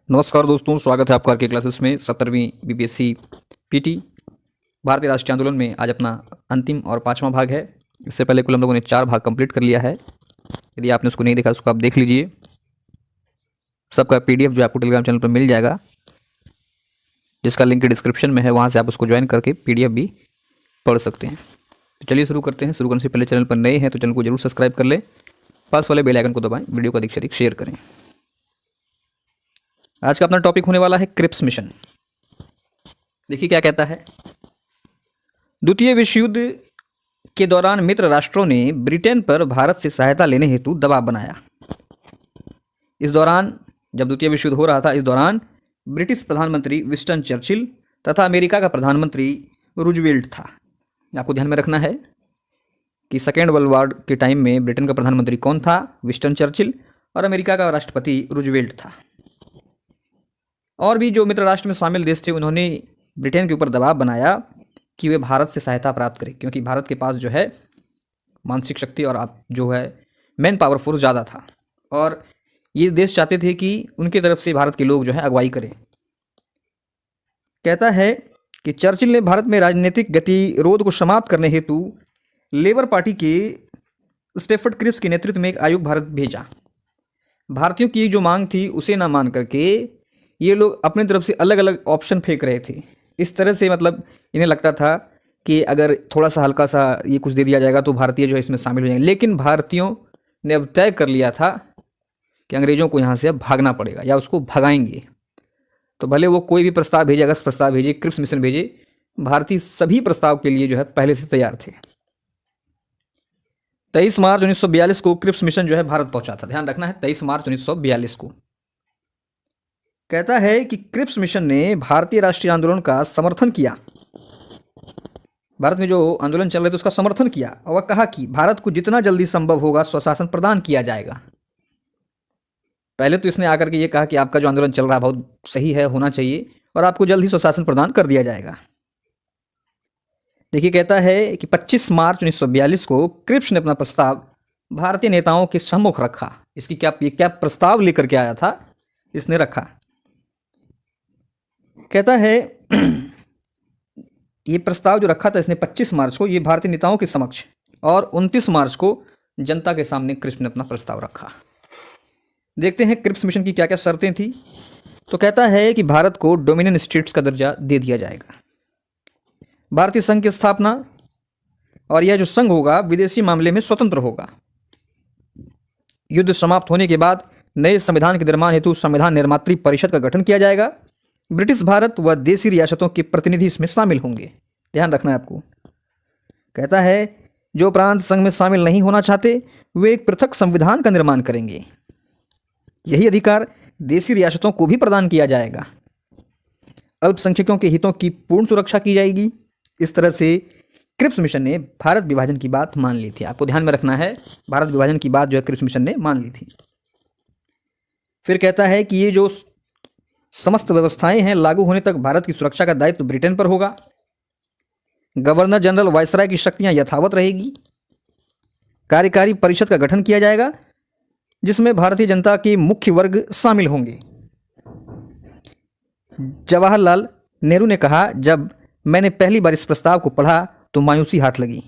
नमस्कार दोस्तों, स्वागत है आपका आर के क्लासेस में 17वीं बीपीएससी पीटी भारतीय राष्ट्रीय आंदोलन में आज अपना अंतिम और पांचवा भाग है। इससे पहले कुल हम लोगों ने 4 भाग कंप्लीट कर लिया है। यदि आपने उसको नहीं देखा उसको आप देख लीजिए। सबका पीडीएफ जो आपको टेलीग्राम चैनल पर मिल जाएगा, जिसका लिंक डिस्क्रिप्शन में है, वहाँ से आप उसको ज्वाइन करके पीडीएफ भी पढ़ सकते हैं। तो चलिए शुरू करते हैं। शुरू करने से पहले चैनल पर नए हैं तो चैनल को जरूर सब्सक्राइब कर लें, पास वाले बेल आइकन को दबाएं, वीडियो को अधिक से अधिक शेयर करें। आज का अपना टॉपिक होने वाला है क्रिप्स मिशन। देखिए क्या कहता है। द्वितीय विश्व युद्ध के दौरान मित्र राष्ट्रों ने ब्रिटेन पर भारत से सहायता लेने हेतु दबाव बनाया। इस दौरान जब द्वितीय विश्व युद्ध हो रहा था, इस दौरान ब्रिटिश प्रधानमंत्री विंस्टन चर्चिल तथा अमेरिका का प्रधानमंत्री रूजवेल्ट था। आपको ध्यान में रखना है कि सेकेंड वर्ल्ड वॉर के टाइम में ब्रिटेन का प्रधानमंत्री कौन था? Winston Churchill. और अमेरिका का राष्ट्रपति रूजवेल्ट था। और भी जो मित्र राष्ट्र में शामिल देश थे, उन्होंने ब्रिटेन के ऊपर दबाव बनाया कि वे भारत से सहायता प्राप्त करें, क्योंकि भारत के पास जो है मानसिक शक्ति और आप जो है मैन पावर फोर्स ज़्यादा था, और ये देश चाहते थे कि उनकी तरफ से भारत के लोग जो है अगुवाई करें। कहता है कि चर्चिल ने भारत में राजनीतिक गतिरोध को समाप्त करने हेतु लेबर पार्टी के स्टेफर्ड क्रिप्स के नेतृत्व में एक आयोग भारत भेजा। भारतीयों की जो मांग थी उसे ना मान करके ये लोग अपनी तरफ से अलग अलग ऑप्शन फेंक रहे थे। इस तरह से मतलब इन्हें लगता था कि अगर थोड़ा सा हल्का सा ये कुछ दे दिया जाएगा तो भारतीय जो है इसमें शामिल हो जाएंगे। लेकिन भारतीयों ने अब तय कर लिया था कि अंग्रेज़ों को यहाँ से अब भागना पड़ेगा या उसको भगाएंगे। तो भले वो कोई भी प्रस्ताव भेजे, अगस्त प्रस्ताव भेजे, क्रिप्स मिशन भेजे, भारतीय सभी प्रस्ताव के लिए जो है पहले से तैयार थे। 23 मार्च 1942 को क्रिप्स मिशन जो है भारत पहुंचा था। ध्यान रखना है, 23 मार्च 1942 को। कहता है कि क्रिप्स मिशन ने भारतीय राष्ट्रीय आंदोलन का समर्थन किया। भारत में जो आंदोलन चल रहे थे उसका समर्थन किया, और वह कहा कि भारत को जितना जल्दी संभव होगा स्वशासन प्रदान किया जाएगा। पहले तो इसने आकर के ये कहा कि आपका जो आंदोलन चल रहा है बहुत सही है, होना चाहिए, और आपको जल्द ही स्वशासन प्रदान कर दिया जाएगा। देखिए कहता है कि 25 मार्च 1942 को क्रिप्स ने अपना प्रस्ताव भारतीय नेताओं के सम्मुख रखा। इसकी क्या प्रस्ताव लेकर के आया था, इसने रखा। कहता है ये प्रस्ताव जो रखा था इसने 25 मार्च को, ये भारतीय नेताओं के समक्ष, और 29 मार्च को जनता के सामने क्रिप्स ने अपना प्रस्ताव रखा। देखते हैं क्रिप्स मिशन की क्या क्या शर्तें थी। तो कहता है कि भारत को डोमिनियन स्टेट्स का दर्जा दे दिया जाएगा, भारतीय संघ की स्थापना, और यह जो संघ होगा विदेशी मामले में स्वतंत्र होगा। युद्ध समाप्त होने के बाद नए संविधान के निर्माण हेतु संविधान निर्मात्री परिषद का गठन किया जाएगा। ब्रिटिश भारत व देशी रियासतों के प्रतिनिधि इसमें शामिल होंगे। ध्यान रखना है आपको। कहता है जो प्रांत संघ में शामिल नहीं होना चाहते वे एक पृथक संविधान का निर्माण करेंगे। यही अधिकार देशी रियासतों को भी प्रदान किया जाएगा। अल्पसंख्यकों के हितों की पूर्ण सुरक्षा की जाएगी। इस तरह से क्रिप्स मिशन ने भारत विभाजन की बात मान ली थी। आपको ध्यान में रखना है, भारत विभाजन की बात जो है क्रिप्स मिशन ने मान ली थी। फिर कहता है कि ये जो समस्त व्यवस्थाएं हैं लागू होने तक भारत की सुरक्षा का दायित्व ब्रिटेन पर होगा। गवर्नर जनरल वायसराय की शक्तियां यथावत रहेगी। कार्यकारी परिषद का गठन किया जाएगा जिसमें भारतीय जनता के मुख्य वर्ग शामिल होंगे। जवाहरलाल नेहरू ने कहा, जब मैंने पहली बार इस प्रस्ताव को पढ़ा तो मायूसी हाथ लगी।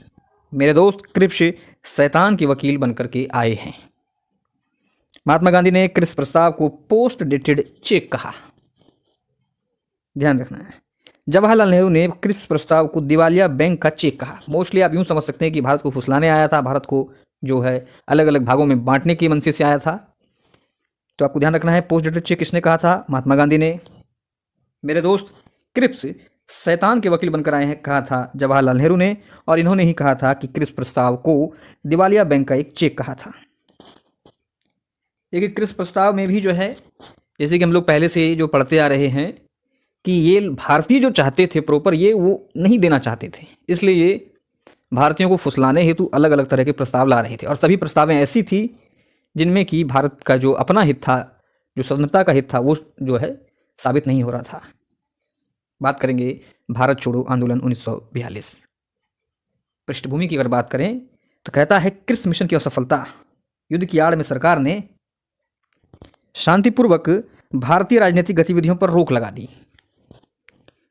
मेरे दोस्त क्रिप्स शैतान के वकील बनकर के आए हैं। महात्मा गांधी ने क्रिप्स प्रस्ताव को पोस्ट डेटेड चेक कहा। ध्यान रखना है। जवाहरलाल नेहरू ने क्रिप्स प्रस्ताव को दिवालिया बैंक का चेक कहा। मोस्टली आप यूं समझ सकते हैं कि भारत को फुसलाने आया था, भारत को जो है अलग अलग भागों में बांटने की मंशे से आया था। तो आपको ध्यान रखना है, पोस्ट डेटेड चेक किसने कहा था? महात्मा गांधी ने। मेरे दोस्त क्रिप्स शैतान के वकील बनकर आए हैं कहा था जवाहरलाल नेहरू ने, और इन्होंने ही कहा था कि क्रिप्स प्रस्ताव को दिवालिया बैंक का एक चेक कहा था। एक क्रिप्स प्रस्ताव में भी जो है, जैसे कि हम लोग पहले से जो पढ़ते आ रहे हैं कि ये भारतीय जो चाहते थे प्रॉपर, ये वो नहीं देना चाहते थे, इसलिए ये भारतीयों को फुसलाने हेतु अलग अलग तरह के प्रस्ताव ला रहे थे। और सभी प्रस्तावें ऐसी थी जिनमें कि भारत का जो अपना हित था, जो स्वतंत्रता का हित था, वो जो है साबित नहीं हो रहा था। बात करेंगे भारत छोड़ो आंदोलन 1942। पृष्ठभूमि की अगर बात करें तो कहता है क्रिप्स मिशन की असफलता, युद्ध की आड़ में सरकार ने शांतिपूर्वक भारतीय राजनीतिक गतिविधियों पर रोक लगा दी।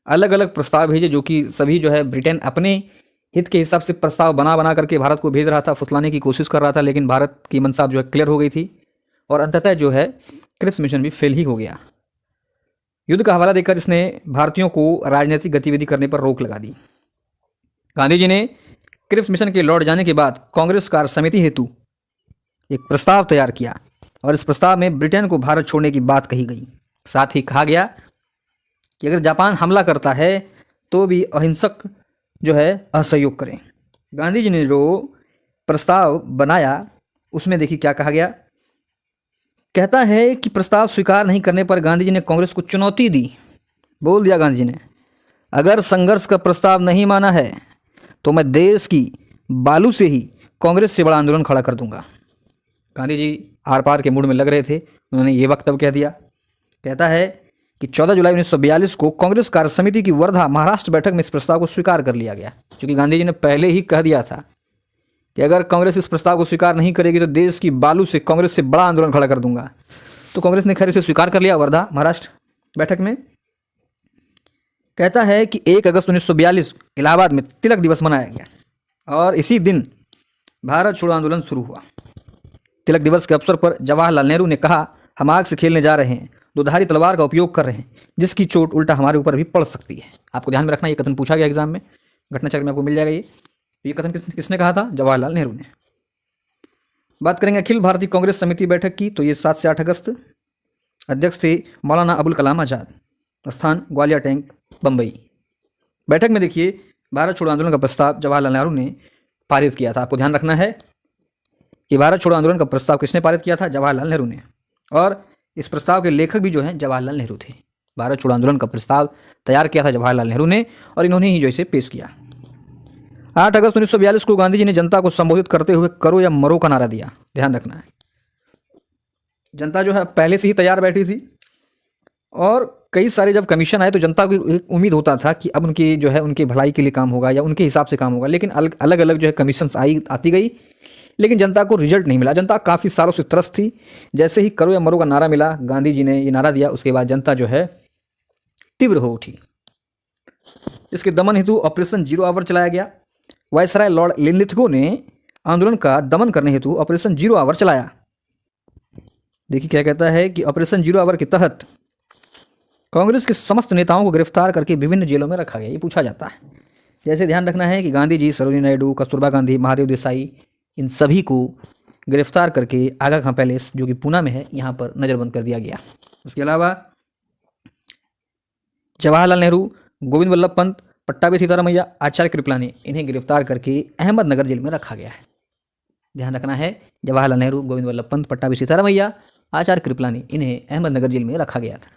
अलग अलग प्रस्ताव भेजे, जो कि सभी जो है ब्रिटेन अपने हित के हिसाब से प्रस्ताव बना बना करके भारत को भेज रहा था, फुसलाने की कोशिश कर रहा था, लेकिन भारत की मनसा जो है क्लियर हो गई थी और अंततः जो है क्रिप्स मिशन भी फेल ही हो गया। युद्ध का हवाला देकर इसने भारतीयों को राजनीतिक गतिविधि करने पर रोक लगा दी। गांधी जी ने क्रिप्स मिशन के लौट जाने के बाद कांग्रेस कार्य समिति हेतु एक प्रस्ताव तैयार किया और इस प्रस्ताव में ब्रिटेन को भारत छोड़ने की बात कही गई। साथ ही कहा गया कि अगर जापान हमला करता है तो भी अहिंसक जो है असहयोग करें। गांधी जी ने जो प्रस्ताव बनाया उसमें देखिए क्या कहा गया। कहता है कि प्रस्ताव स्वीकार नहीं करने पर गांधी जी ने कांग्रेस को चुनौती दी। बोल दिया गांधी जी ने, अगर संघर्ष का प्रस्ताव नहीं माना है तो मैं देश की बालू से ही कांग्रेस से बड़ा आंदोलन खड़ा कर दूंगा। गांधी जी आर पार के मूड में लग रहे थे, उन्होंने ये वक्तव्य कह दिया। कहता है कि 14 जुलाई 1942 को कांग्रेस कार्य समिति की वर्धा महाराष्ट्र बैठक में इस प्रस्ताव को स्वीकार कर लिया गया, क्योंकि गांधी जी ने पहले ही कह दिया था कि अगर कांग्रेस इस प्रस्ताव को स्वीकार नहीं करेगी तो देश की बालू से कांग्रेस से बड़ा आंदोलन खड़ा कर दूंगा। तो कांग्रेस ने खैर इसे स्वीकार कर लिया वर्धा महाराष्ट्र बैठक में। कहता है कि 1 अगस्त 1942 इलाहाबाद में तिलक दिवस मनाया गया और इसी दिन भारत छोड़ो आंदोलन शुरू हुआ। तिलक दिवस के अवसर पर जवाहरलाल नेहरू ने कहा, हम आग से खेलने जा रहे हैं, दोधारी तलवार का उपयोग कर रहे हैं, जिसकी चोट उल्टा हमारे ऊपर भी पड़ सकती है। आपको ध्यान में रखना, ये कथन पूछा गया एग्जाम में, घटना चक्र में आपको मिल जाएगा। ये कथन किसने कहा था? जवाहरलाल नेहरू ने। बात करेंगे अखिल भारतीय कांग्रेस समिति बैठक की, तो ये 7 से 8 अगस्त। अध्यक्ष थे मौलाना अबुल कलाम आज़ाद, स्थान ग्वालियर टैंक बम्बई। बैठक में देखिए भारत छोड़ो आंदोलन का प्रस्ताव जवाहरलाल नेहरू ने पारित किया था। आपको ध्यान रखना है कि भारत छोड़ो आंदोलन का प्रस्ताव किसने पारित किया था? जवाहरलाल नेहरू ने। और इस प्रस्ताव के लेखक भी जो हैं जवाहरलाल नेहरू थे। भारत छोड़ो आंदोलन का प्रस्ताव तैयार किया था जवाहरलाल नेहरू ने और इन्होंने ही जो इसे पेश किया। 8 अगस्त 1942 को गांधी जी ने जनता को संबोधित करते हुए करो या मरो का नारा दिया। ध्यान रखना है, जनता जो है पहले से ही तैयार बैठी थी और कई सारे जब कमीशन आए तो जनता को एक उम्मीद होता था कि अब उनकी जो है उनके भलाई के लिए काम होगा या उनके हिसाब से काम होगा, लेकिन अलग अलग जो है कमीशन आती गई, लेकिन जनता को रिजल्ट नहीं मिला। जनता काफ़ी सालों से त्रस्त थी। जैसे ही करो या मरो का नारा मिला, गांधी जी ने ये नारा दिया, उसके बाद जनता जो है तीव्र हो उठी। इसके दमन हेतु ऑपरेशन जीरो आवर चलाया गया। वायसराय लॉर्ड लिनलिथगो ने आंदोलन का दमन करने हेतु ऑपरेशन जीरो आवर चलाया। देखिए क्या कहता है कि ऑपरेशन जीरो आवर के तहत कांग्रेस के समस्त नेताओं को गिरफ्तार करके विभिन्न जेलों में रखा गया। ये पूछा जाता है। जैसे ध्यान रखना है कि गांधी जी, सरोजिनी नायडू, कस्तूरबा गांधी, महादेव देसाई, इन सभी को गिरफ्तार करके आगा खां पैलेस जो कि पूना में है यहाँ पर नज़रबंद कर दिया गया। इसके अलावा जवाहरलाल नेहरू, गोविंद वल्लभ पंत, पट्टाभी सीतारामैया, आचार्य कृपलानी, इन्हें गिरफ्तार करके अहमदनगर जेल में रखा गया है। ध्यान रखना है, जवाहरलाल नेहरू, गोविंद वल्लभ पंत, पट्टाभी सीतारामैया, आचार्य कृपलानी, इन्हें अहमदनगर जेल में रखा गया था।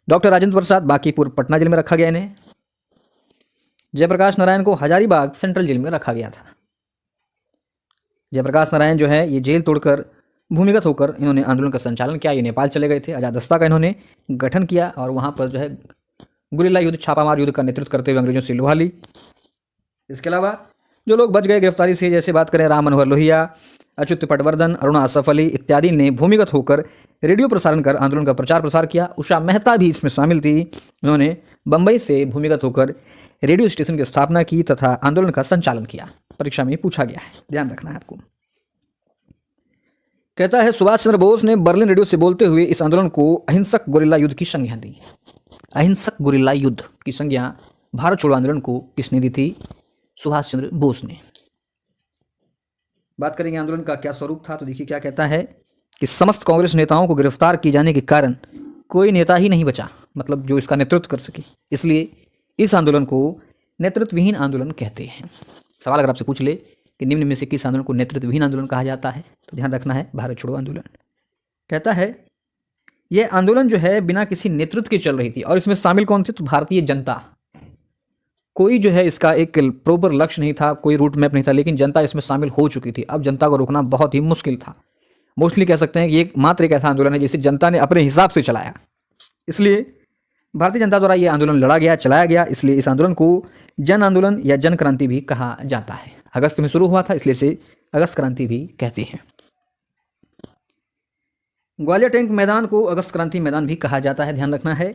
डॉक्टर राजेंद्र प्रसाद बांकीपुर पटना जेल में रखा गया इन्हें। जयप्रकाश नारायण को हजारीबाग सेंट्रल जेल में रखा गया था। जयप्रकाश नारायण जो है ये जेल तोड़कर भूमिगत होकर इन्होंने आंदोलन का संचालन किया। ये नेपाल चले गए थे। आजाद का इन्होंने गठन किया और वहाँ पर जो है गुरिल्ला युद्ध, छापामार युद्ध का नेतृत्व करते हुए अंग्रेजों से लोहा ली। इसके अलावा जो लोग बच गए गिरफ्तारी से, जैसे बात करें राम मनोहर लोहिया, अच्युत पटवर्धन, अरुणा असफ अली इत्यादि ने भूमिगत होकर रेडियो प्रसारण कर आंदोलन का प्रचार प्रसार किया। उषा मेहता भी इसमें शामिल थी। उन्होंने बम्बई से भूमिगत होकर रेडियो स्टेशन की स्थापना की तथा आंदोलन का संचालन किया। परीक्षा में पूछा गया है, ध्यान रखना है आपको। कहता है सुभाष चंद्र बोस ने बर्लिन रेडियो से बोलते हुए इस आंदोलन को अहिंसक गुरिल्ला युद्ध की संज्ञा दी। अहिंसक गुरिल्ला युद्ध की संज्ञा भारत छोड़ो आंदोलन को किसने दी थी? सुभाष चंद्र बोस ने। बात करेंगे आंदोलन का क्या स्वरूप था, तो देखिए क्या कहता है कि समस्त कांग्रेस नेताओं को गिरफ्तार किए जाने के कारण कोई नेता ही नहीं बचा, मतलब जो इसका नेतृत्व कर सके, इसलिए इस आंदोलन को नेतृत्वहीन आंदोलन कहते हैं। सवाल अगर आपसे पूछ ले कि निम्न में से किस आंदोलन को नेतृत्वहीन आंदोलन कहा जाता है, तो ध्यान रखना है भारत छोड़ो आंदोलन। कहता है यह आंदोलन जो है बिना किसी नेतृत्व के चल रही थी और इसमें शामिल कौन थे? तो भारतीय जनता। कोई जो है इसका एक प्रॉपर लक्ष्य नहीं था, कोई रूट मैप नहीं था, लेकिन जनता इसमें शामिल हो चुकी थी। अब जनता को रोकना बहुत ही मुश्किल था। मोस्टली कह सकते हैं कि एक मात्र एक ऐसा आंदोलन है जिसे जनता ने अपने हिसाब से चलाया, इसलिए भारतीय जनता द्वारा यह आंदोलन लड़ा गया, चलाया गया, इसलिए इस आंदोलन को जन आंदोलन या जन क्रांति भी कहा जाता है। अगस्त में शुरू हुआ था, इसलिए इसे अगस्त क्रांति भी कहते हैं। ग्वालियर टैंक मैदान को अगस्त क्रांति मैदान भी कहा जाता है, ध्यान रखना है।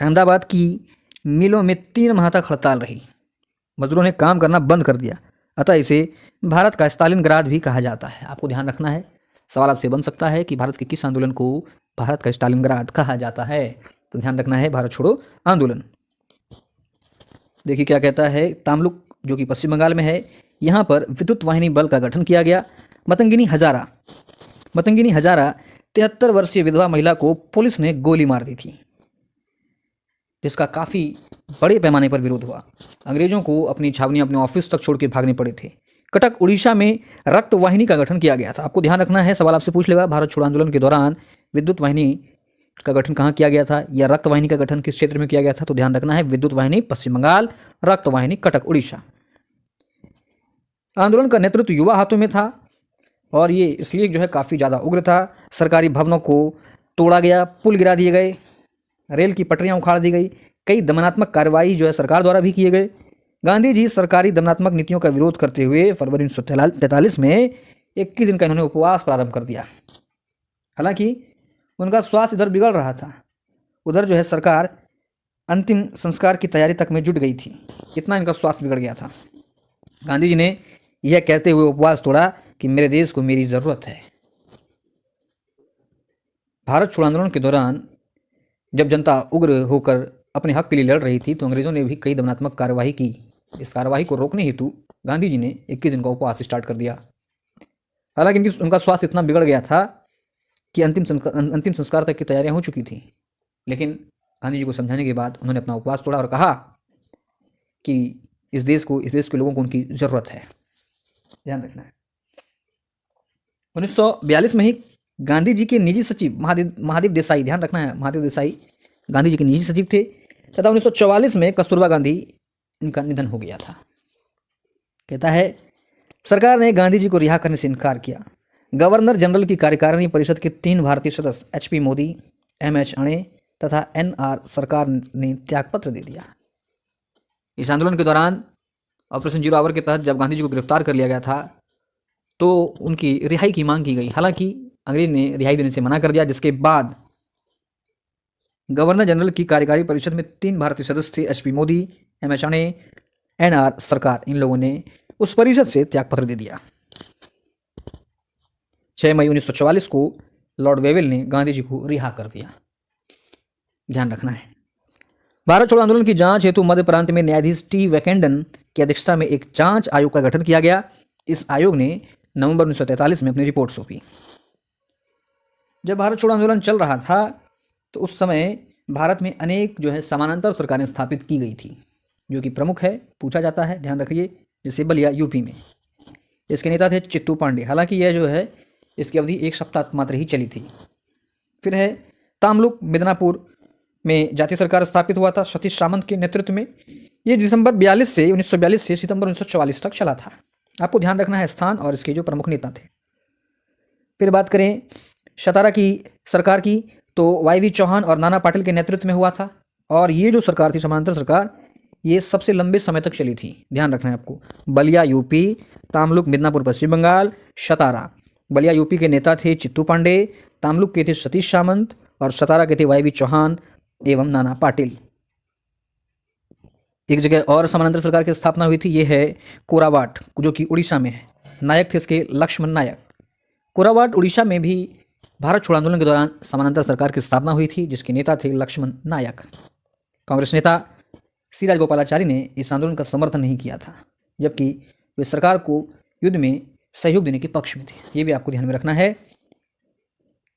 अहमदाबाद की मिलों में 3 माह तक हड़ताल रही, मजदूरों ने काम करना बंद कर दिया, अतः इसे भारत का स्टालिनग्राद भी कहा जाता है। आपको ध्यान रखना है, सवाल आपसे बन सकता है कि भारत के किस आंदोलन को भारत का स्टालिनग्राद कहा जाता है, तो ध्यान रखना है भारत छोड़ो आंदोलन। देखिए क्या कहता है, तामलुक जो कि पश्चिम बंगाल में है, यहाँ पर विद्युत वाहिनी बल का गठन किया गया। मतंगिनी हजारा 73 वर्षीय विधवा महिला को पुलिस ने गोली मार दी थी, जिसका काफ़ी बड़े पैमाने पर विरोध हुआ। अंग्रेजों को अपनी छावनी, अपने ऑफिस तक छोड़ के भागने पड़े थे। कटक उड़ीसा में रक्त वाहिनी का गठन किया गया था। आपको ध्यान रखना है, सवाल आपसे पूछ लेगा, भारत छोड़ो आंदोलन के दौरान विद्युत वाहिनी का गठन कहाँ किया गया था, या रक्त वाहिनी का गठन किस क्षेत्र में किया गया था, तो ध्यान रखना है विद्युत वाहिनी पश्चिम बंगाल, रक्त वाहिनी कटक उड़ीसा। आंदोलन का नेतृत्व युवा हाथों में था और ये इसलिए जो है काफ़ी ज़्यादा उग्र था। सरकारी भवनों को तोड़ा गया, पुल गिरा दिए गए, रेल की पटरियां उखाड़ दी गई, कई दमनात्मक कार्रवाई जो है सरकार द्वारा भी किए गए। गांधी जी सरकारी दमनात्मक नीतियों का विरोध करते हुए फरवरी 1943 में 21 दिन का इन्होंने उपवास प्रारंभ कर दिया। हालांकि उनका स्वास्थ्य इधर बिगड़ रहा था, उधर जो है सरकार अंतिम संस्कार की तैयारी तक में जुट गई थी, इतना इनका स्वास्थ्य बिगड़ गया था। गांधी जी ने यह कहते हुए उपवास तोड़ा कि मेरे देश को मेरी ज़रूरत है। भारत छोड़ो आंदोलन के दौरान जब जनता उग्र होकर अपने हक के लिए लड़ रही थी, तो अंग्रेजों ने भी कई दमनात्मक कार्यवाही की। इस कार्यवाही को रोकने हेतु गांधी जी ने 21 दिन का उपवास स्टार्ट कर दिया। हालांकि उनका स्वास्थ्य इतना बिगड़ गया था कि अंतिम संस्कार तक की तैयारियां हो चुकी थी, लेकिन गांधी जी को समझाने के बाद उन्होंने अपना उपवास तोड़ा और कहा कि इस देश के लोगों को उनकी ज़रूरत है। ध्यान रखना है। 1942 में ही गांधी जी के निजी सचिव महादेव देसाई, ध्यान रखना है, महादेव देसाई गांधी जी के निजी सचिव थे, तथा 1944 में कस्तूरबा गांधी इनका निधन हो गया था। कहता है, सरकार ने गांधी जी को रिहा करने से इनकार किया। गवर्नर जनरल की कार्यकारिणी परिषद के 3 भारतीय सदस्य HP मोदी, MH अणे तथा NR सरकार ने त्यागपत्र दे दिया। इस आंदोलन के दौरान ऑपरेशन जीरो आवर के तहत जब गांधी जी को गिरफ्तार कर लिया गया था, तो उनकी रिहाई की मांग की गई। हालांकि अंग्रेज ने रिहाई देने से मना कर दिया, जिसके बाद गवर्नर जनरल की कार्यकारी परिषद में 3 भारतीय सदस्य थे, HP मोदी, MH अणे, NR सरकार, इन लोगों ने उस परिषद से त्यागपत्र दे दिया। 6 मई 1944 को लॉर्ड वेवेल ने गांधी जी को रिहा कर दिया। ध्यान रखना है। भारत छोड़ो आंदोलन की जांच हेतु मध्य प्रांत में न्यायाधीश T वैकेंडन की अध्यक्षता में एक जांच आयोग का गठन किया गया। इस आयोग ने नवंबर 1943 में अपनी रिपोर्ट सौंपी। जब भारत छोड़ो आंदोलन चल रहा था, तो उस समय भारत में अनेक जो है समानांतर सरकारें स्थापित की गई थी, जो कि प्रमुख है, पूछा जाता है, ध्यान रखिए, जैसे बलिया यूपी में, इसके नेता थे चित्तू पांडे। हालांकि यह जो है इसकी अवधि 1 सप्ताह मात्र ही चली थी। फिर है तामलुक मिदनापुर में जातीय सरकार स्थापित हुआ था सतीश सामंत के नेतृत्व में। ये दिसंबर 1942 से सितंबर 1944 तक चला था। आपको ध्यान रखना है स्थान और इसके जो प्रमुख नेता थे। फिर बात करें सतारा की सरकार की, तो YV चौहान और नाना पाटिल के नेतृत्व में हुआ था, और ये जो सरकार थी समानांतर सरकार, ये सबसे लंबे समय तक चली थी। ध्यान रखना है आपको। बलिया यूपी, तामलुक मिदनापुर पश्चिम बंगाल, सतारा। बलिया यूपी के नेता थे चित्तू पांडे, तामलुक के थे सतीश सामंत और सतारा के थे YV चौहान एवं नाना पाटिल। एक जगह और समानांतर सरकार की स्थापना हुई थी, ये है कोरावाट, जो कि उड़ीसा में है। नायक थे इसके लक्ष्मण नायक। कोरावाट उड़ीसा में भी भारत छोड़ो आंदोलन के दौरान समानांतर सरकार की स्थापना हुई थी, जिसके नेता थे लक्ष्मण नायक। कांग्रेस नेता सी राजगोपालाचारी ने इस आंदोलन का समर्थन नहीं किया था, जबकि वे सरकार को युद्ध में सहयोग देने के पक्ष में थे। ये भी आपको ध्यान में रखना है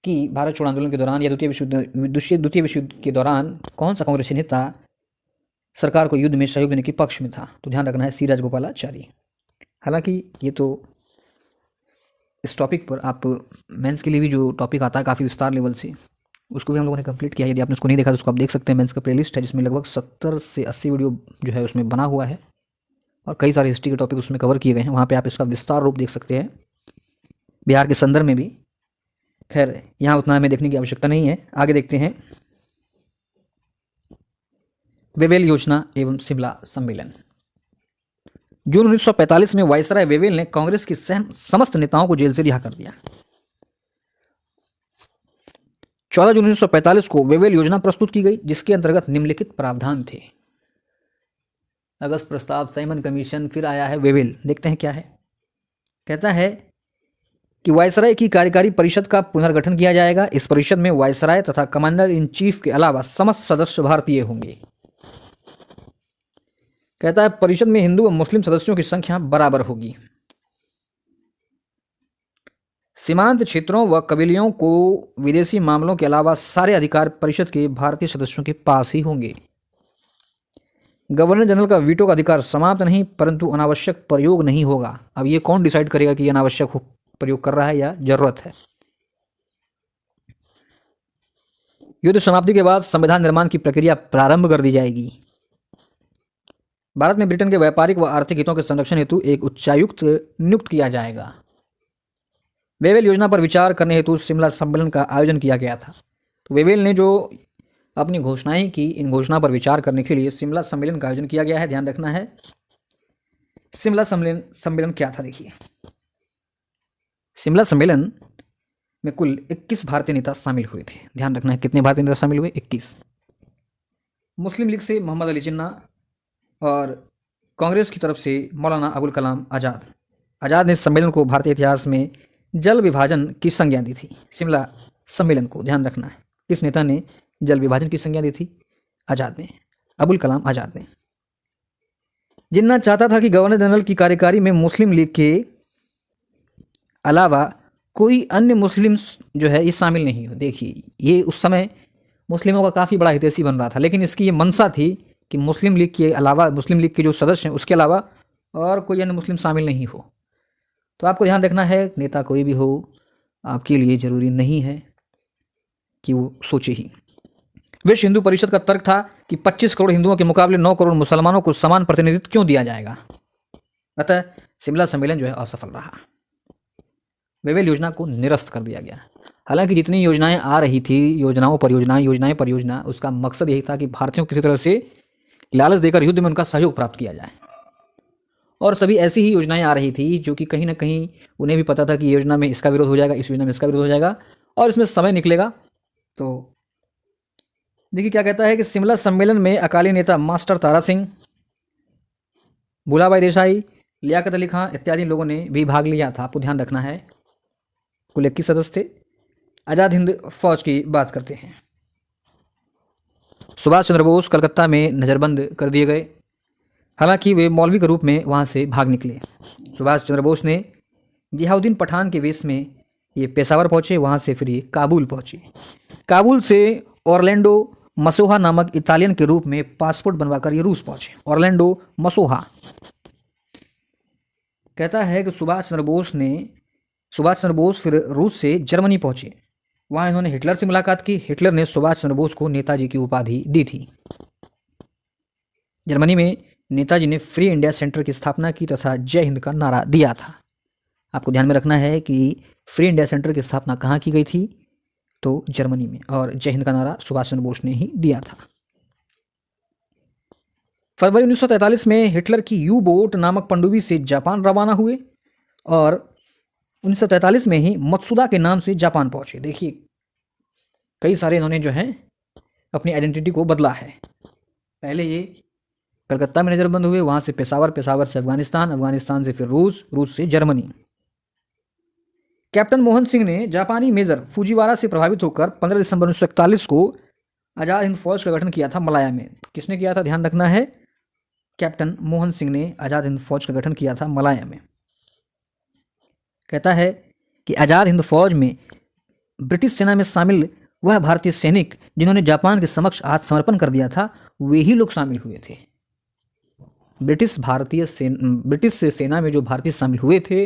कि भारत छोड़ो आंदोलन के दौरान या द्वितीय विश्व युद्ध के दौरान कौन सा कांग्रेसी नेता सरकार को युद्ध में सहयोग देने के पक्ष में था, तो ध्यान रखना है सी राजगोपालाचारी। हालांकि ये तो इस टॉपिक पर आप मेंस के लिए भी जो टॉपिक आता है काफ़ी विस्तार लेवल से, उसको भी हम लोगों ने कंप्लीट किया। यदि आपने उसको नहीं देखा तो उसको आप देख सकते हैं। मेंस का प्लेलिस्ट है जिसमें लगभग 70 से 80 वीडियो जो है उसमें बना हुआ है, और कई सारे हिस्ट्री के टॉपिक उसमें कवर किए गए हैं। वहाँ पे आप इसका विस्तार रूप देख सकते हैं, बिहार के संदर्भ में भी। खैर यहाँ उतना हमें देखने की आवश्यकता नहीं है। आगे देखते हैं वेवेल योजना एवं शिमला सम्मेलन। जून 1945 में वायसराय वेवेल ने कांग्रेस की समस्त नेताओं को जेल से रिहा कर दिया। 14 जून 1945 को वेवेल योजना प्रस्तुत की गई, जिसके अंतर्गत निम्नलिखित प्रावधान थे। अगस्त प्रस्ताव, साइमन कमीशन, फिर आया है वेवेल। देखते हैं क्या है। कहता है कि वायसराय की कार्यकारी परिषद का पुनर्गठन किया जाएगा। इस परिषद में वायसराय तथा कमांडर इन चीफ के अलावा समस्त सदस्य भारतीय होंगे। कहता है परिषद में हिंदू व मुस्लिम सदस्यों की संख्या बराबर होगी। सीमांत क्षेत्रों व कबीलियों को विदेशी मामलों के अलावा सारे अधिकार परिषद के भारतीय सदस्यों के पास ही होंगे। गवर्नर जनरल का वीटो का अधिकार समाप्त नहीं, परंतु अनावश्यक प्रयोग नहीं होगा। अब ये कौन डिसाइड करेगा कि अनावश्यक प्रयोग कर रहा है या जरूरत है। युद्ध समाप्ति के बाद संविधान निर्माण की प्रक्रिया प्रारंभ कर दी जाएगी। भारत में ब्रिटेन के व्यापारिक व आर्थिक हितों के संरक्षण हेतु एक उच्चायुक्त नियुक्त किया जाएगा। वेवेल योजना पर विचार करने हेतु शिमला सम्मेलन का आयोजन किया गया था। तो वेवेल ने जो अपनी घोषणाएं की, इन घोषणा पर विचार करने के लिए शिमला सम्मेलन का आयोजन किया गया है। ध्यान रखना है शिमला सम्मेलन क्या था। देखिए, शिमला सम्मेलन में कुल 21 भारतीय नेता शामिल हुए थे। ध्यान रखना है कितने भारतीय नेता शामिल हुए, 21। मुस्लिम लीग से मोहम्मद अली जिन्ना और कांग्रेस की तरफ से मौलाना अबुल कलाम आज़ाद। आज़ाद ने सम्मेलन को भारतीय इतिहास में जल विभाजन की संज्ञा दी थी। शिमला सम्मेलन को ध्यान रखना है, किस नेता ने जल विभाजन की संज्ञा दी थी? आज़ाद ने, अबुल कलाम आज़ाद ने। जिन्ना चाहता था कि गवर्नर जनरल की कार्यकारी में मुस्लिम लीग के अलावा कोई अन्य मुस्लिम जो है ये शामिल नहीं हो। देखिए, ये उस समय मुस्लिमों का काफ़ी बड़ा हितैषी बन रहा था, लेकिन इसकी ये मंशा थी कि मुस्लिम लीग के अलावा, मुस्लिम लीग के जो सदस्य हैं उसके अलावा और कोई अन्य मुस्लिम शामिल नहीं हो। तो आपको ध्यान रखना है, नेता कोई भी हो आपके लिए ज़रूरी नहीं है कि वो सोचे ही। विश्व हिंदू परिषद का तर्क था कि 25 करोड़ हिंदुओं के मुकाबले 9 करोड़ मुसलमानों को समान प्रतिनिधित्व क्यों दिया जाएगा। अतः शिमला सम्मेलन जो है असफल रहा। वेवेल योजना को निरस्त कर दिया गया। हालांकि जितनी योजनाएं आ रही थी, योजनाएं परियोजना, उसका मकसद यही था कि भारतीयों को किसी तरह से लालच देकर युद्ध में उनका सहयोग प्राप्त किया जाए। और सभी ऐसी ही योजनाएं आ रही थी जो कि कहीं ना कहीं उन्हें भी पता था कि योजना में इसका विरोध हो जाएगा, इस योजना में इसका विरोध हो जाएगा और इसमें समय निकलेगा। तो देखिए क्या कहता है कि शिमला सम्मेलन में अकाली नेता मास्टर तारा सिंह, भूलाभाई देसाई, लियाकत अली खां इत्यादि लोगों ने भी भाग लिया था। आपको ध्यान रखना है कुल 21 सदस्य थे। आज़ाद हिंद फौज की बात करते हैं। सुभाष चंद्र बोस कलकत्ता में नज़रबंद कर दिए गए। हालांकि वे मौलवी के रूप में वहां से भाग निकले। सुभाष चंद्र बोस ने जिहाउद्दीन पठान के वेश में ये पेशावर पहुंचे, वहां से फिर ये काबुल पहुंचे। काबुल से ऑरलैंडो मसोहा नामक इटालियन के रूप में पासपोर्ट बनवाकर ये रूस पहुंचे। ऑरलैंडो मसोहा कहता है कि सुभाष चंद्र बोस फिर रूस से जर्मनी पहुंचे। वहां इन्होंने हिटलर से मुलाकात की। हिटलर ने सुभाष चंद्र बोस को नेताजी की उपाधि दी थी। जर्मनी में नेताजी ने फ्री इंडिया सेंटर की स्थापना की तथा जय हिंद का नारा दिया था। आपको ध्यान में रखना है कि फ्री इंडिया सेंटर की स्थापना कहाँ की गई थी? तो जर्मनी में, और जय हिंद का नारा सुभाष चंद्र बोस ने ही दिया था। फरवरी 1943 में हिटलर की यू बोट नामक पनडुब्बी से जापान रवाना हुए और 1943 में ही मत्सुदा के नाम से जापान पहुंचे। देखिए कई सारे इन्होंने जो है अपनी आइडेंटिटी को बदला है। पहले ये कलकत्ता में नज़रबंद हुए, वहां से पेशावर, पेशावर से अफगानिस्तान, अफगानिस्तान से फिर रूस, रूस से जर्मनी। कैप्टन मोहन सिंह ने जापानी मेजर फुजीवारा से प्रभावित होकर 15 दिसंबर 1941 को आज़ाद हिंद फौज का गठन किया था मलाया में। किसने किया था? ध्यान रखना है, कैप्टन मोहन सिंह ने आज़ाद हिंद फौज का गठन किया था मलाया में। कहता है कि आज़ाद हिंद फौज में ब्रिटिश सेना में शामिल वह भारतीय सैनिक जिन्होंने जापान के समक्ष आत्मसमर्पण कर दिया था, वे ही लोग शामिल हुए थे। ब्रिटिश सेना में जो भारतीय शामिल हुए थे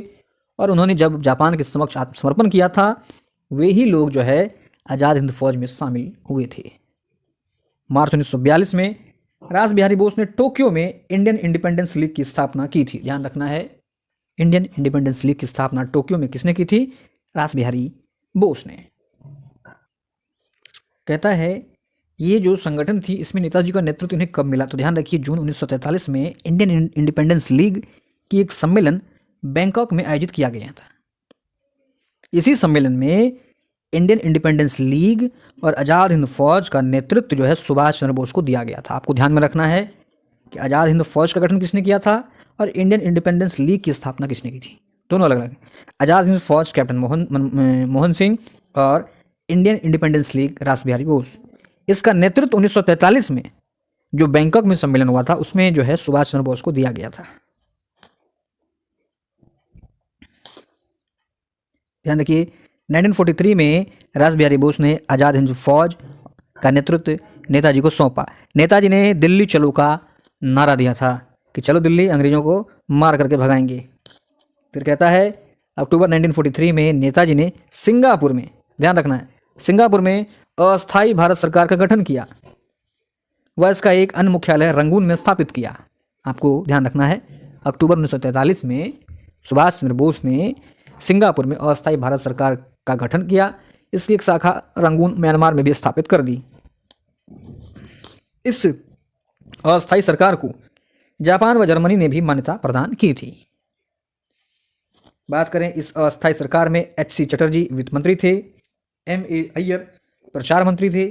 और उन्होंने जब जापान के समक्ष आत्मसमर्पण किया था, वे ही लोग जो है आज़ाद हिंद फौज में शामिल हुए थे। मार्च 1942 में रास बिहारी बोस ने टोक्यो में इंडियन इंडिपेंडेंस लीग की स्थापना की थी। ध्यान रखना है, इंडियन इंडिपेंडेंस लीग की स्थापना टोक्यो में किसने की थी? रास बिहारी बोस ने। कहता है ये जो संगठन थी इसमें नेताजी का नेतृत्व इन्हें कब मिला? तो ध्यान रखिए, जून 1943 में इंडियन इंडिपेंडेंस लीग की एक सम्मेलन बैंकॉक में आयोजित किया गया था। इसी सम्मेलन में इंडियन इंडिपेंडेंस लीग और आज़ाद हिंद फौज का नेतृत्व जो है सुभाष चंद्र बोस को दिया गया था। आपको ध्यान में रखना है कि आज़ाद हिंद फौज का गठन किसने किया था और इंडियन इंडिपेंडेंस लीग की स्थापना किसने की थी, दोनों अलग अलग। आज़ाद हिंद फौज कैप्टन मोहन सिंह और इंडियन इंडिपेंडेंस लीग रास बिहारी बोस। इसका नेतृत्व 1943 में जो बैंकॉक में सम्मेलन हुआ था उसमें जो है सुभाष चंद्र बोस को दिया गया था। ध्यान रखिए 1943 में रास बिहारी बोस ने आज़ाद हिंद फौज का नेतृत्व नेताजी को सौंपा। नेताजी ने दिल्ली चलो का नारा दिया था कि चलो दिल्ली, अंग्रेजों को मार करके भगाएंगे। फिर कहता है अक्टूबर 1943 में नेताजी ने सिंगापुर में, ध्यान रखना है, सिंगापुर में अस्थायी भारत सरकार का गठन किया व इसका एक अन्य मुख्यालय रंगून में स्थापित किया। आपको ध्यान रखना है अक्टूबर 1943 में सुभाष चंद्र बोस ने सिंगापुर में अस्थायी भारत सरकार का गठन किया, इसकी एक शाखा रंगून म्यांमार में भी स्थापित कर दी। इस अस्थायी सरकार को जापान व जर्मनी ने भी मान्यता प्रदान की थी। बात करें इस अस्थायी सरकार में एच.सी. चटर्जी वित्त मंत्री थे, M.A. अय्यर प्रचार मंत्री थे,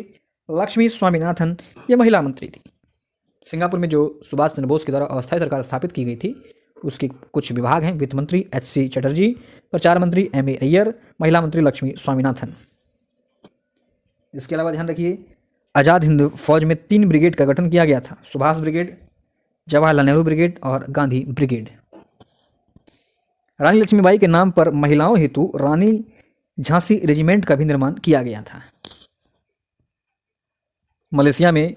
लक्ष्मी स्वामीनाथन ये महिला मंत्री थी। सिंगापुर में जो सुभाष चंद्र बोस के द्वारा अस्थायी सरकार स्थापित की गई थी उसके कुछ विभाग हैं, वित्त मंत्री एच.सी. चटर्जी, प्रचार मंत्री M.A. अय्यर, महिला मंत्री लक्ष्मी स्वामीनाथन। इसके अलावा ध्यान रखिए आज़ाद हिंद फौज में 3 ब्रिगेड का गठन किया गया था, सुभाष ब्रिगेड, जवाहरलाल नेहरू ब्रिगेड और गांधी ब्रिगेड। रानी लक्ष्मीबाई के नाम पर महिलाओं हेतु रानी झांसी रेजिमेंट का भी निर्माण किया गया था। मलेशिया में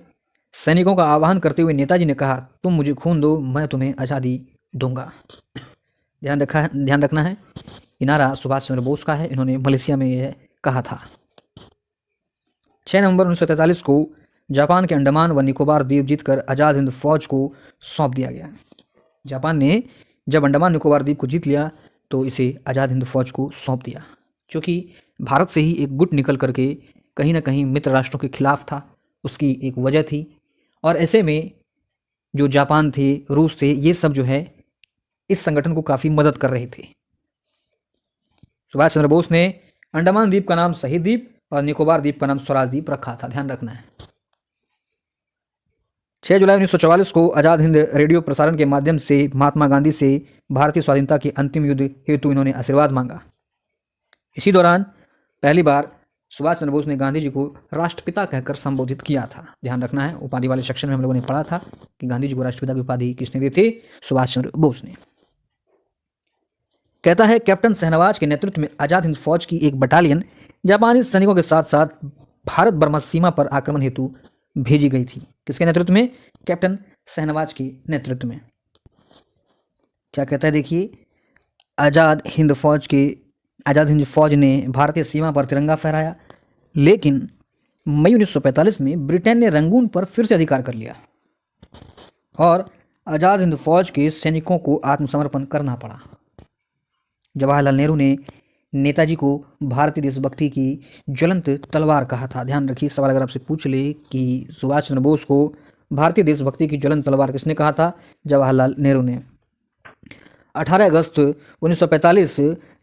सैनिकों का आह्वान करते हुए नेताजी ने कहा, तुम मुझे खून दो, मैं तुम्हें आज़ादी दूंगा। ध्यान रखना है ये नारा सुभाष चंद्र बोस का है, इन्होंने मलेशिया में यह कहा था। 6 नवंबर 1943 को जापान के अंडमान व निकोबार द्वीप जीतकर आज़ाद हिंद फौज को सौंप दिया गया। जापान ने जब अंडमान निकोबार द्वीप को जीत लिया तो इसे आज़ाद हिंद फौज को सौंप दिया, क्योंकि भारत से ही एक गुट निकल करके कहीं ना कहीं मित्र राष्ट्रों के खिलाफ था, उसकी एक वजह थी। और ऐसे में जो जापान थे, रूस थे, ये सब जो है इस संगठन को काफ़ी मदद कर रहे थे। सुभाष चंद्र बोस ने अंडमान द्वीप का नाम शहीद द्वीप और निकोबार द्वीप का नाम स्वराज द्वीप रखा था, ध्यान रखना है। 6 जुलाई 1944 को आज़ाद हिंद रेडियो प्रसारण के माध्यम से महात्मा गांधी से भारतीय स्वाधीनता के अंतिम युद्ध हेतु इन्होंने आशीर्वाद मांगा। इसी दौरान पहली बार सुभाष चंद्र बोस ने गांधी जी को राष्ट्रपिता कहकर संबोधित किया था। ध्यान रखना है, उपाधि वाले सेक्शन में हम लोगों ने पढ़ा था कि गांधी जी को राष्ट्रपिता की उपाधि किसने दी थी, सुभाष चंद्र बोस ने। कहता है कैप्टन शहनवाज के नेतृत्व में आज़ाद हिंद फौज की एक बटालियन जापानी सैनिकों के साथ साथ भारत बर्मा सीमा पर आक्रमण हेतु भेजी गई थी। किसके नेतृत्व में? कैप्टन शहनवाज के नेतृत्व में। क्या कहता है देखिए, आज़ाद हिंद फौज ने भारतीय सीमा पर तिरंगा फहराया, लेकिन मई 1945 में ब्रिटेन ने रंगून पर फिर से अधिकार कर लिया और आज़ाद हिंद फौज के सैनिकों को आत्मसमर्पण करना पड़ा। जवाहरलाल नेहरू ने नेताजी को भारतीय देशभक्ति की ज्वलंत तलवार कहा था। ध्यान रखिए, सवाल अगर आपसे पूछ ले कि सुभाष चंद्र बोस को भारतीय देशभक्ति की ज्वलंत तलवार किसने कहा था? जवाहरलाल नेहरू ने। 18 अगस्त 1945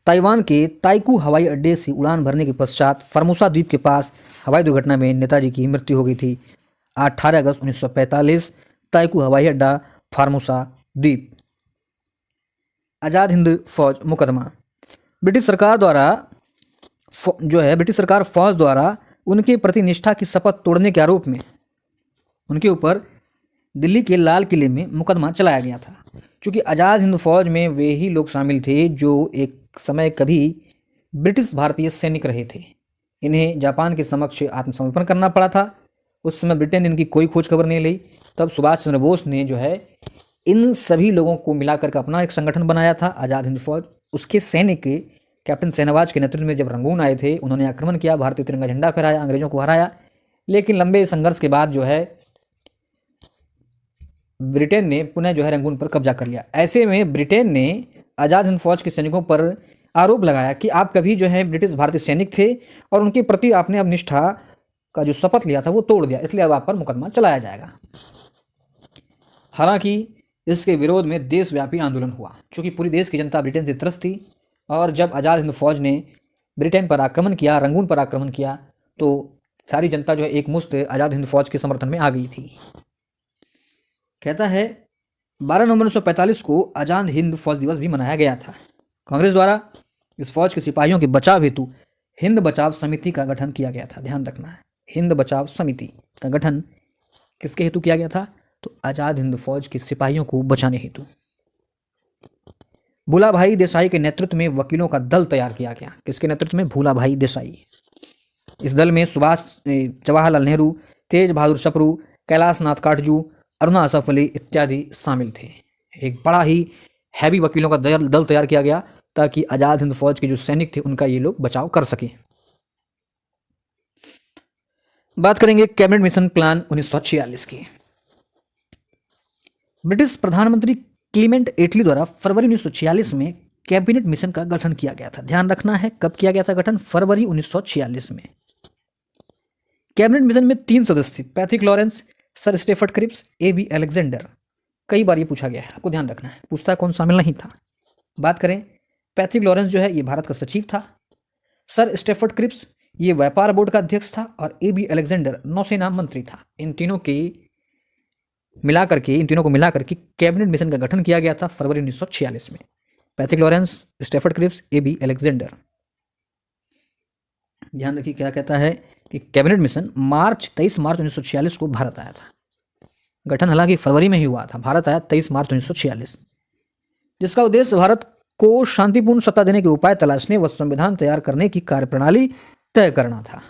ताइवान के ताइकू हवाई अड्डे से उड़ान भरने के पश्चात फॉर्मोसा द्वीप के पास हवाई दुर्घटना में नेताजी की मृत्यु हो गई थी। 18 अगस्त 1945 ताइकू हवाई अड्डा, फॉर्मोसा द्वीप। आज़ाद हिंद फौज मुकदमा। ब्रिटिश सरकार फौज द्वारा उनके प्रति निष्ठा की शपथ तोड़ने के आरोप में उनके ऊपर दिल्ली के लाल किले में मुकदमा चलाया गया था। क्योंकि आज़ाद हिंद फौज में वे ही लोग शामिल थे जो एक समय कभी ब्रिटिश भारतीय सैनिक रहे थे। इन्हें जापान के समक्ष आत्मसमर्पण करना पड़ा था। उस समय ब्रिटेन ने इनकी कोई खोज खबर नहीं ली। तब सुभाष चंद्र बोस ने जो है इन सभी लोगों को मिलाकर के अपना एक संगठन बनाया था, आज़ाद हिंद फौज। उसके सैनिक कैप्टन शहनवाज के नेतृत्व में जब रंगून आए थे, उन्होंने आक्रमण किया, भारतीय तिरंगा झंडा फहराया, अंग्रेजों को हराया। लेकिन लंबे संघर्ष के बाद जो है ब्रिटेन ने पुनः जो है रंगून पर कब्जा कर लिया। ऐसे में ब्रिटेन ने आज़ाद हिंद फौज के सैनिकों पर आरोप लगाया कि आप कभी जो है ब्रिटिश भारतीय सैनिक थे और उनके प्रति आपने अब निष्ठा का जो शपथ लिया था वो तोड़ दिया, इसलिए अब आप पर मुकदमा चलाया जाएगा। हालांकि इसके विरोध में देशव्यापी आंदोलन हुआ, क्योंकि पूरी देश की जनता ब्रिटेन से त्रस्त थी। और जब आज़ाद हिंद फौज ने ब्रिटेन पर आक्रमण किया, रंगून पर आक्रमण किया, तो सारी जनता जो है एक मुश्त आज़ाद हिंद फौज के समर्थन में आ गई थी। कहता है 12 नवंबर 1945 को आज़ाद हिंद फौज दिवस भी मनाया गया था। कांग्रेस द्वारा इस फौज के सिपाहियों के बचाव हेतु हिंद बचाव समिति का गठन किया गया था। ध्यान रखना है, हिंद बचाव समिति का गठन किसके हेतु किया गया था? तो आज़ाद हिंद फौज के सिपाहियों को बचाने हेतु। भूलाभाई देसाई के नेतृत्व में वकीलों का दल तैयार किया गया। किसके नेतृत्व में? भूलाभाई देसाई। इस दल में सुभाष जवाहरलाल नेहरू, तेज बहादुर सप्रू, कैलाश नाथ काटजू, अरुणा असफ अली इत्यादि शामिल थे। एक बड़ा ही हैवी वकीलों का दल तैयार किया गया ताकि आज़ाद हिंद फौज के जो सैनिक थे उनका ये लोग बचाव कर सके। बात करेंगे कैबिनेट मिशन प्लान 1946 की। ब्रिटिश प्रधानमंत्री क्लीमेंट एटली द्वारा फरवरी 1946 में कैबिनेट मिशन का गठन किया गया था। ध्यान रखना है, कब किया गया था गठन? फरवरी 1946 में। कैबिनेट मिशन में 3 सदस्य थे, Patrick Lawrence, sir Stafford Cripps, A.B. Alexander. कई बार ये पूछा गया है, आपको ध्यान रखना है, पूछता है कौन शामिल नहीं था। बात करें, पैट्रिक लॉरेंस जो है ये भारत का सचिव था, सर स्टेफर्ड क्रिप्स ये व्यापार बोर्ड का अध्यक्ष था, और A.B. अलेक्जेंडर नौसेना मंत्री था। इन तीनों को मिलाकर के कैबिनेट मिशन का गठन किया गया था फरवरी 1946 में। Patrick Lawrence, Stafford Cripps, A.B. Alexander. ध्यान रखिए क्या कहता है कि कैबिनेट मिशन 23 मार्च 1946 को भारत आया था। गठन हालांकि फरवरी में ही हुआ था, भारत आया 23 मार्च 1946, जिसका उद्देश्य भारत को शांतिपूर्ण सत्ता देने के उपाय तलाशने व संविधान तैयार करने की कार्यप्रणाली तय करना था।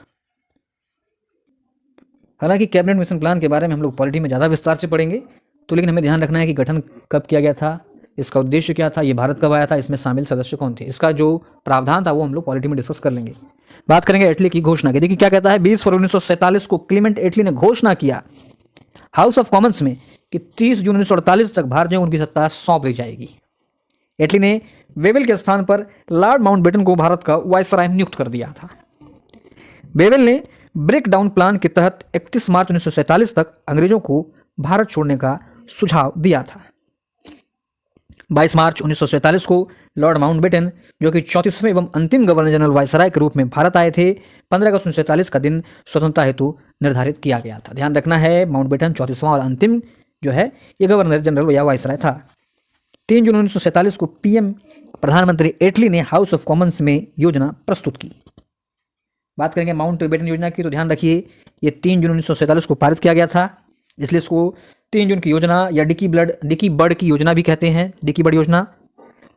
हालांकि कैबिनेट मिशन प्लान के बारे में हम लोग पॉलिटी में ज़्यादा विस्तार से पढ़ेंगे, तो लेकिन हमें ध्यान रखना है कि गठन कब किया गया था, इसका उद्देश्य क्या था, ये भारत कब आया था, इसमें शामिल सदस्य कौन थे, इसका जो प्रावधान था वो हम लोग पॉलिटी में डिस्कस कर लेंगे। बात करेंगे एटली की घोषणा की। देखिए क्या कहता है, 20 फरवरी 1947 को क्लीमेंट एटली ने घोषणा किया हाउस ऑफ कॉमन्स में कि 30 जून 1948 तक भारतीयों को उनकी सत्ता सौंप दी जाएगी। एटली ने वेवेल के स्थान पर लॉर्ड माउंटबेटन को भारत का वायसराय नियुक्त कर दिया था। वेवेल ने ब्रेक डाउन प्लान के तहत 31 मार्च 1947 तक अंग्रेजों को भारत छोड़ने का सुझाव दिया था। 22 मार्च 1947 को लॉर्ड माउंटबेटन, जो कि 34वें एवं अंतिम गवर्नर जनरल वायसराय के रूप में भारत आए थे, 15 अगस्त 1947 का दिन स्वतंत्रता हेतु निर्धारित किया गया था। ध्यान रखना है, माउंटबेटन 34वां और अंतिम जो है ये गवर्नर जनरल या वायसराय था। 3 जून 1947 को PM प्रधानमंत्री एटली ने हाउस ऑफ कॉमन्स में योजना प्रस्तुत की। बात करेंगे माउंटबेटन योजना की, तो ध्यान रखिए ये 3 जून 1947 को पारित किया गया था, इसलिए इसको 3 जून की योजना या डिकी बर्ड की योजना भी कहते हैं, डिकी बर्ड योजना।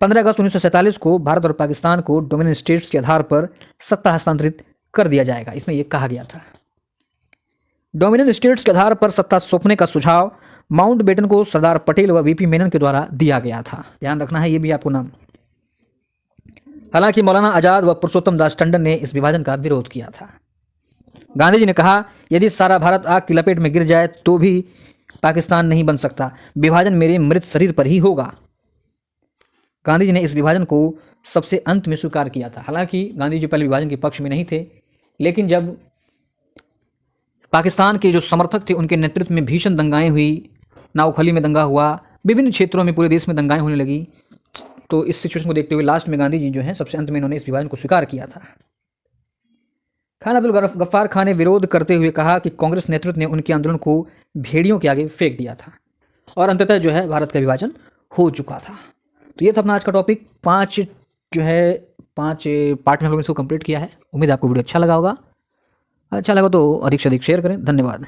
15 अगस्त 1947 को भारत और पाकिस्तान को डोमिनियन स्टेट्स के आधार पर सत्ता हस्तांतरित कर दिया जाएगा, इसमें यह कहा गया था। डोमिनियन स्टेट्स के आधार पर सत्ता सौंपने का सुझाव माउंटबेटन को सरदार पटेल व VP मेनन के द्वारा दिया गया था। ध्यान रखना है, ये भी आपको नाम। हालांकि मौलाना आजाद व पुरुषोत्तम दास टंडन ने इस विभाजन का विरोध किया था। गांधी जी ने कहा, यदि सारा भारत आग की लपेट में गिर जाए तो भी पाकिस्तान नहीं बन सकता, विभाजन मेरे मृत शरीर पर ही होगा। गांधी जी ने इस विभाजन को सबसे अंत में स्वीकार किया था। हालांकि गांधी जी पहले विभाजन के पक्ष में नहीं थे, लेकिन जब पाकिस्तान के जो समर्थक थे उनके नेतृत्व में भीषण दंगाएं हुई, नावखली में दंगा हुआ, विभिन्न क्षेत्रों में पूरे देश में दंगाएं होने लगी, तो इस सिचुएशन को देखते हुए लास्ट में गांधी जी जो है सबसे अंत में इन्होंने इस विभाजन को स्वीकार किया था। खान अब्दुल गफ्फार खान ने विरोध करते हुए कहा कि कांग्रेस नेतृत्व ने उनके आंदोलन को भेड़ियों के आगे फेंक दिया था और अंततः जो है भारत का विभाजन हो चुका था। तो ये था अपना आज का टॉपिक। 5 पार्ट में हम लोगों ने इसको कंप्लीट किया है। उम्मीद है आपको वीडियो अच्छा लगा होगा। अच्छा लगा तो अधिक से अधिक शेयर करें। धन्यवाद।